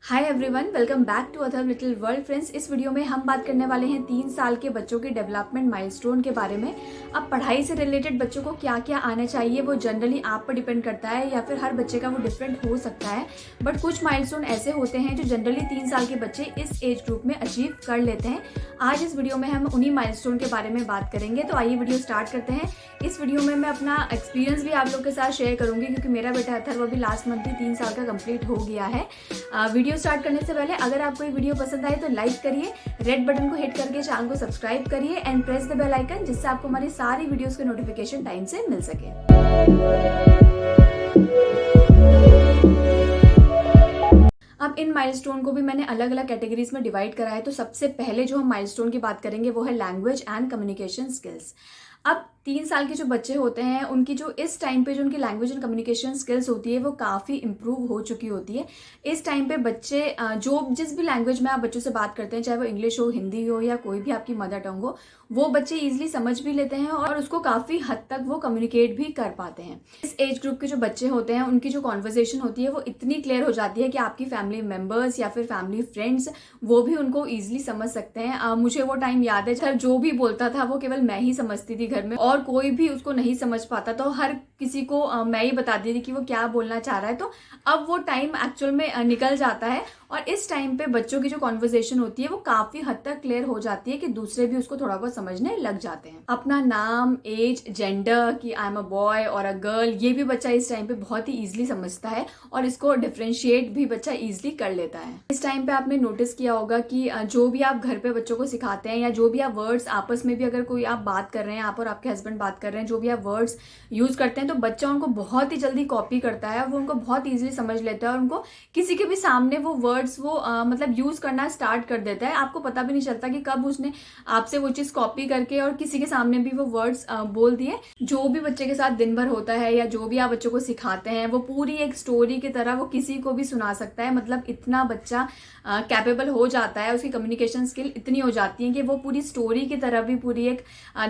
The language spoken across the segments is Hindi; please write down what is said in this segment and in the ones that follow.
Hi everyone, welcome back to other little world friends. इस वीडियो में हम बात करने वाले हैं 3 साल के बच्चों के डेवलपमेंट माइलस्टोन के बारे में। अब पढ़ाई से रिलेटेड बच्चों को क्या क्या आना चाहिए वो जनरली आप पर डिपेंड करता है या फिर हर बच्चे का वो डिफरेंट हो सकता है। बट कुछ माइलस्टोन ऐसे होते हैं जो जनरली 3 साल के बच्चे इस एज ग्रुप में अचीव कर लेते हैं। आज इस वीडियो में हम उन्हीं माइलस्टोन के बारे में बात करेंगे। तो आइए वीडियो स्टार्ट करते हैं। इस वीडियो में मैं अपना एक्सपीरियंस भी आप लोग के साथ शेयर करूंगी क्योंकि मेरा बेटा अथर्व अभी लास्ट मंथ ही 3 साल का कंप्लीट हो गया है। वीडियो स्टार्ट करने से पहले अगर आपको ये वीडियो पसंद आए तो लाइक करिए, रेड बटन को हिट करके चैनल को सब्सक्राइब करिए and press the bell icon जिससे आपको हमारी सारी वीडियोस के नोटिफिकेशन टाइम से मिल सके। अब इन माइलस्टोन को भी मैंने अलग अलग कैटेगरीज में डिवाइड करा है। तो सबसे पहले जो हम माइलस्टोन की बात करेंगे वो है लैंग्वेज एंड कम्युनिकेशन स्किल्स। अब 3 साल के जो बच्चे होते हैं उनकी जो इस टाइम पे जो उनकी लैंग्वेज एंड कम्युनिकेशन स्किल्स होती है वो काफ़ी इंप्रूव हो चुकी होती है। इस टाइम पे बच्चे जो जिस भी लैंग्वेज में आप बच्चों से बात करते हैं, चाहे वो इंग्लिश हो, हिंदी हो या कोई भी आपकी मदर टंग हो, वो बच्चे ईजिली समझ भी लेते हैं और उसको काफ़ी हद तक वो कम्युनिकेट भी कर पाते हैं। इस एज ग्रुप के जो बच्चे होते हैं उनकी जो कॉन्वर्जेशन होती है वो इतनी क्लियर हो जाती है कि आपकी फैमिली मेम्बर्स या फिर फैमिली फ्रेंड्स वो भी उनको ईजिली समझ सकते हैं। मुझे वो टाइम याद है जब जो भी बोलता था वो केवल मैं ही समझती थी घर में और कोई भी उसको नहीं समझ पाता, तो हर किसी को मैं ही बताती थी कि वो क्या बोलना चाह रहा है। तो अब वो टाइम एक्चुअल में निकल जाता है और इस टाइम पे बच्चों की जो कॉन्वर्जेशन होती है वो काफी हद तक क्लियर हो जाती है कि दूसरे भी उसको थोड़ा बहुत समझने लग जाते हैं। अपना नाम, एज, जेंडर कि आई एम अ बॉय और अ गर्ल, ये भी बच्चा इस टाइम पे बहुत ही इजीली समझता है और इसको डिफरेंशिएट भी बच्चा इजीली कर लेता है। इस टाइम पे आपने नोटिस किया होगा कि जो भी आप घर पे बच्चों को सिखाते हैं या जो भी आप वर्ड्स आपस में भी अगर कोई आप बात कर रहे हैं, आप और आपके हस्बैंड बात कर रहे हैं, जो भी आप वर्ड्स यूज करते हैं तो बच्चा उनको बहुत ही जल्दी कॉपी करता है, वो उनको बहुत ईजिली समझ लेता है और उनको किसी के भी सामने वो वर्ड्स वो मतलब यूज करना स्टार्ट कर देता है। आपको पता भी नहीं चलता कि कब उसने आपसे वो चीज कॉपी करके और किसी के सामने भी वो वर्ड्स बोल दिए। जो भी बच्चे के साथ दिन भर होता है या जो भी आप बच्चों को सिखाते हैं वो पूरी एक स्टोरी की तरह वो किसी को भी सुना सकता है। मतलब इतना बच्चा कैपेबल हो जाता है, उसकी कम्युनिकेशन स्किल इतनी हो जाती है कि वो पूरी स्टोरी की तरह भी पूरी एक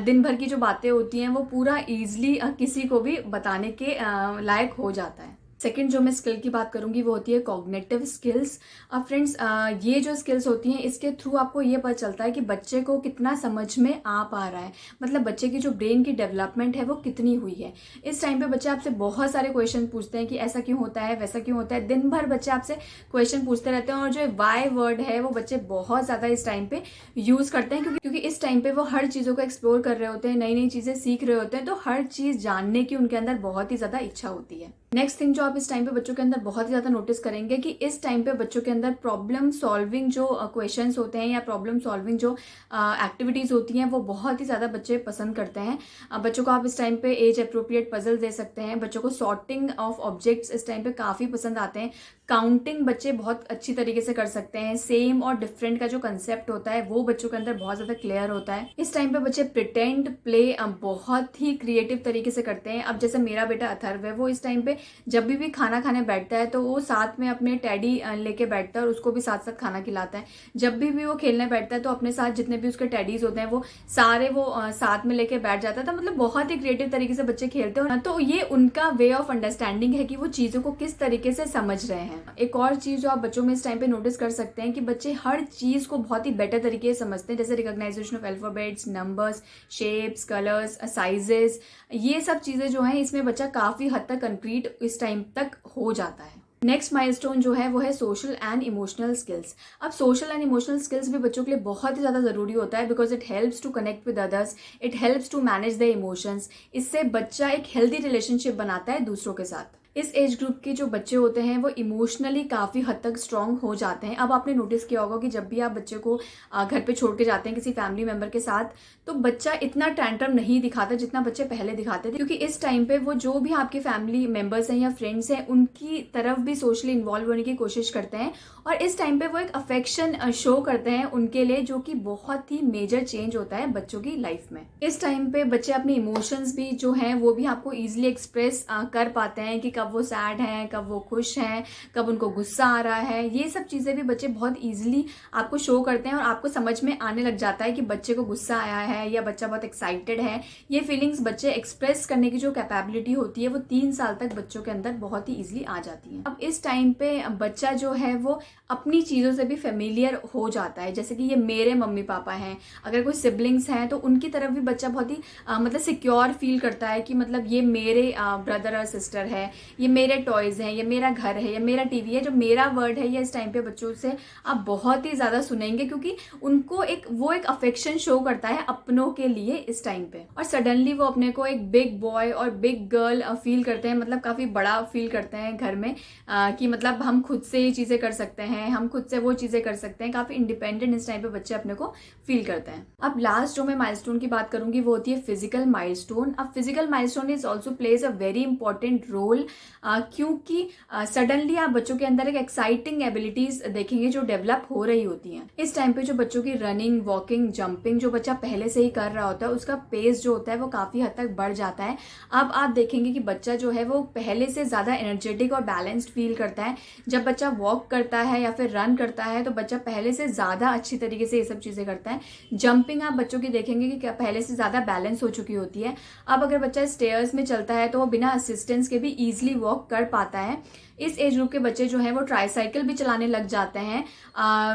दिन भर की जो बातें होती हैं वो पूरा ईजिली किसी को भी बताने के लायक हो जाता है। सेकंड जो मैं स्किल की बात करूंगी वो होती है कॉग्निटिव स्किल्स। अब फ्रेंड्स ये जो स्किल्स होती हैं इसके थ्रू आपको ये पता चलता है कि बच्चे को कितना समझ में आ पा रहा है, मतलब बच्चे की जो ब्रेन की डेवलपमेंट है वो कितनी हुई है। इस टाइम पे बच्चे आपसे बहुत सारे क्वेश्चन पूछते हैं कि ऐसा क्यों होता है, वैसा क्यों होता है। दिन भर बच्चे आपसे क्वेश्चन पूछते रहते हैं और जो वाई वर्ड है वो बच्चे बहुत ज़्यादा इस टाइम पे यूज़ करते हैं क्योंकि इस टाइम पे वो हर चीज़ों को एक्सप्लोर कर रहे होते हैं, नई नई चीज़ें सीख रहे होते हैं, तो हर चीज़ जानने की उनके अंदर बहुत ही ज़्यादा इच्छा होती है। नेक्स्ट थिंग जो आप इस टाइम पे बच्चों के अंदर बहुत ही ज़्यादा नोटिस करेंगे कि इस टाइम पे बच्चों के अंदर प्रॉब्लम सॉल्विंग जो क्वेश्चंस होते हैं या प्रॉब्लम सॉल्विंग जो एक्टिविटीज़ होती हैं वो बहुत ही ज़्यादा बच्चे पसंद करते हैं। बच्चों को आप इस टाइम पे एज अप्रोप्रिएट पजल दे सकते हैं। बच्चों को सॉर्टिंग ऑफ ऑब्जेक्ट्स इस टाइम पे काफ़ी पसंद आते हैं। काउंटिंग बच्चे बहुत अच्छी तरीके से कर सकते हैं। सेम और डिफरेंट का जो कंसेप्ट होता है वो बच्चों के अंदर बहुत ज़्यादा क्लियर होता है। इस टाइम पे बच्चे प्रिटेंड प्ले बहुत ही क्रिएटिव तरीके से करते हैं। अब जैसे मेरा बेटा अथर्व है, वो इस टाइम पे जब भी खाना खाने बैठता है तो वो साथ में अपने टेडी लेके बैठता है और उसको भी साथ साथ खाना खिलाता है। जब भी वो खेलने बैठता है तो अपने साथ जितने भी उसके टेडीज होते हैं वो सारे वो साथ में लेके बैठ जाता है। तो मतलब बहुत ही क्रिएटिव तरीके से बच्चे खेलते हैं। तो ये उनका वे ऑफ अंडरस्टैंडिंग है कि वो चीज़ों को किस तरीके से समझ रहे हैं। एक और चीज़ जो आप बच्चों में इस टाइम पे नोटिस कर सकते हैं कि बच्चे हर चीज़ को बहुत ही बेटर तरीके से समझते हैं, जैसे recognisation of alphabets, numbers, shapes, colours, sizes, ये सब चीज़ें जो हैं इसमें बच्चा काफ़ी हद तक कंप्लीट इस टाइम तक हो जाता है। नेक्स्ट माइलस्टोन जो है वो है सोशल एंड इमोशनल स्किल्स। अब सोशल एंड इमोशनल स्किल्स भी बच्चों के लिए बहुत ही ज़्यादा ज़रूरी होता है because it helps to connect with others, it helps to manage the emotions. इससे बच्चा एक हेल्दी रिलेशनशिप बनाता है दूसरों के साथ। इस एज ग्रुप के जो बच्चे होते हैं वो इमोशनली काफ़ी हद तक स्ट्रांग हो जाते हैं। अब आपने नोटिस किया होगा कि जब भी आप बच्चे को घर पे छोड़ के जाते हैं किसी फैमिली मेम्बर के साथ तो बच्चा इतना टैंट्रम नहीं दिखाता जितना बच्चे पहले दिखाते थे, क्योंकि इस टाइम पे वो जो भी आपके फैमिली मेम्बर्स हैं या फ्रेंड्स हैं उनकी तरफ भी सोशली इन्वॉल्व होने की कोशिश करते हैं और इस टाइम पे वो एक अफेक्शन शो करते हैं उनके लिए, जो कि बहुत ही मेजर चेंज होता है बच्चों की लाइफ में। इस टाइम पे बच्चे अपने इमोशंस भी जो हैं वो भी आपको ईजिली एक्सप्रेस कर पाते हैं कि कब कब वो सैड हैं, कब वो खुश हैं, कब उनको गुस्सा आ रहा है। ये सब चीज़ें भी बच्चे बहुत ईजिली आपको शो करते हैं और आपको समझ में आने लग जाता है कि बच्चे को गुस्सा आया है या बच्चा बहुत एक्साइटेड है। ये फीलिंग्स बच्चे एक्सप्रेस करने की जो कैपेबिलिटी होती है वो 3 साल तक बच्चों के अंदर बहुत ही ईजिली आ जाती है। अब इस टाइम पे बच्चा जो है वो अपनी चीज़ों से भी फेमिलियर हो जाता है, जैसे कि ये मेरे मम्मी पापा हैं, अगर कोई सिबलिंग्स हैं तो उनकी तरफ भी बच्चा बहुत ही मतलब सिक्योर फील करता है कि मतलब ये मेरे ब्रदर और सिस्टर है, ये मेरे टॉयज़ हैं, ये मेरा घर है, ये मेरा टीवी है, जो मेरा वर्ड है। ये इस टाइम पे बच्चों से आप बहुत ही ज़्यादा सुनेंगे क्योंकि उनको वो एक अफेक्शन शो करता है अपनों के लिए इस टाइम पे। और सडनली वो अपने को एक बिग बॉय और बिग गर्ल फील करते हैं, मतलब काफ़ी बड़ा फील करते हैं घर में, कि मतलब हम खुद से ये चीज़ें कर सकते हैं, हम खुद से वो चीज़ें कर सकते हैं। काफ़ी इंडिपेंडेंट इस टाइम पे बच्चे अपने को फील करते हैं। अब लास्ट जो मैं माइलस्टोन की बात करूंगी वो होती है फिजिकल माइलस्टोन। अब physical milestone is also plays a very important role, क्योंकि सडनली आप बच्चों के अंदर एक एक्साइटिंग एबिलिटीज देखेंगे जो डेवलप हो रही होती हैं। इस टाइम पे जो बच्चों की रनिंग, वॉकिंग, जंपिंग जो बच्चा पहले से ही कर रहा होता है उसका पेस जो होता है वो काफ़ी हद तक बढ़ जाता है। अब आप देखेंगे कि बच्चा जो है वो पहले से ज़्यादा एनर्जेटिक और बैलेंस्ड फील करता है। जब बच्चा वॉक करता है या फिर रन करता है तो बच्चा पहले से ज़्यादा अच्छी तरीके से ये सब चीज़ें करता है। जंपिंग आप बच्चों की देखेंगे कि पहले से ज़्यादा बैलेंस हो चुकी होती है। अब अगर बच्चा स्टेयर्स में चलता है तो वो बिना असिस्टेंस के भी ईजिली वॉक कर पाता है। इस एज ग्रुप के बच्चे जो हैं वो ट्राईसाइकिल भी चलाने लग जाते हैं,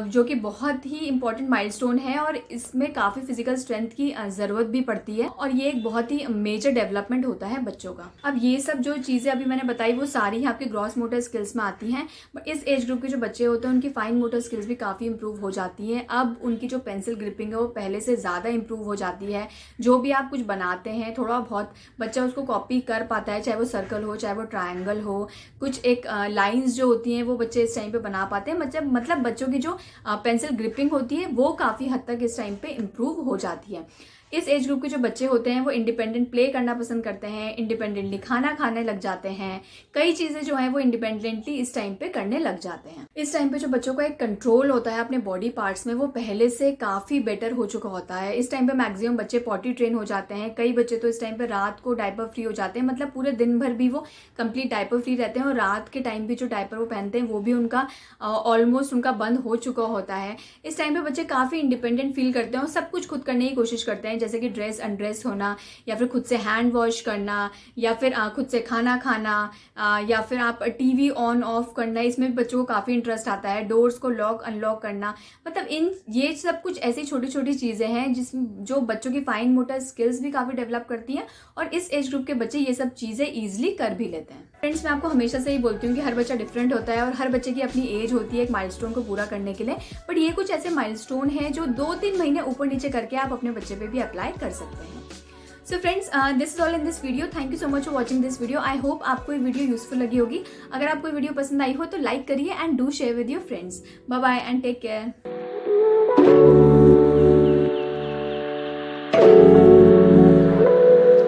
जो कि बहुत ही इंपॉर्टेंट माइलस्टोन है और इसमें काफ़ी फिजिकल स्ट्रेंथ की ज़रूरत भी पड़ती है और ये एक बहुत ही मेजर डेवलपमेंट होता है बच्चों का। अब ये सब जो चीज़ें अभी मैंने बताई वो सारी आपके ग्रॉस मोटर स्किल्स में आती हैं, बट इस एज ग्रुप के जो बच्चे होते हैं उनकी फाइन मोटर स्किल्स भी काफ़ी इंप्रूव हो जाती है। अब उनकी जो पेंसिल ग्रिपिंग है वो पहले से ज़्यादा इंप्रूव हो जाती है। जो भी आप कुछ बनाते हैं थोड़ा बहुत बच्चा उसको कॉपी कर पाता है, चाहे वो सर्कल हो चाहे वो ट्रायंगल हो। कुछ एक लाइंस जो होती हैं वो बच्चे इस टाइम पे बना पाते हैं। मतलब बच्चों की जो पेंसिल ग्रिपिंग होती है वो काफ़ी हद तक इस टाइम पे इम्प्रूव हो जाती है। इस एज ग्रुप के जो बच्चे होते हैं वो इंडिपेंडेंट प्ले करना पसंद करते हैं, इंडिपेंडेंटली खाना खाने लग जाते हैं, कई चीज़ें जो हैं वो इंडिपेंडेंटली इस टाइम पे करने लग जाते हैं। इस टाइम पे जो बच्चों का एक कंट्रोल होता है अपने बॉडी पार्ट्स में वो पहले से काफ़ी बेटर हो चुका होता है। इस टाइम पे मैक्सिमम बच्चे पॉटी ट्रेन हो जाते हैं। कई बच्चे तो इस टाइम पे रात को डायपर फ्री हो जाते हैं, मतलब पूरे दिन भर भी वो कंप्लीट डायपर फ्री रहते हैं और रात के टाइम भी जो डायपर वो पहनते हैं वो भी उनका ऑलमोस्ट उनका बंद हो चुका होता है। इस टाइम पे बच्चे काफ़ी इंडिपेंडेंट फील करते हैं और सब कुछ खुद करने की कोशिश करते हैं, जैसे कि ड्रेस अनड्रेस होना या फिर खुद से हैंड वॉश करना या फिर खुद से खाना खाना या फिर आप टीवी ऑन ऑफ करना, इसमें बच्चों को काफ़ी इंटरेस्ट आता है। डोर्स को लॉक अनलॉक करना, मतलब ये सब कुछ ऐसी छोटी छोटी चीज़ें हैं जिसमें जो बच्चों की फाइन मोटर स्किल्स भी काफ़ी डेवलप करती हैं और इस एज ग्रुप के बच्चे ये सब चीज़ें ईजिली कर भी लेते हैं। फ्रेंड्स, मैं आपको हमेशा से ही बोलती हूँ कि हर बच्चा डिफरेंट होता है और हर बच्चे की अपनी एज होती है एक माइलस्टोन को पूरा करने के लिए, बट ये कुछ ऐसे माइलस्टोन हैं जो 2-3 महीने ऊपर नीचे करके आप अपने बच्चे पे भी अप्लाई कर सकते हैं। So friends, this is all in this video. Thank you so much for watching this video. I hope आपको ये वीडियो यूजफुल लगी होगी। अगर आपको ये वीडियो पसंद आई हो तो लाइक करिए and do share with your friends. Bye bye and take care.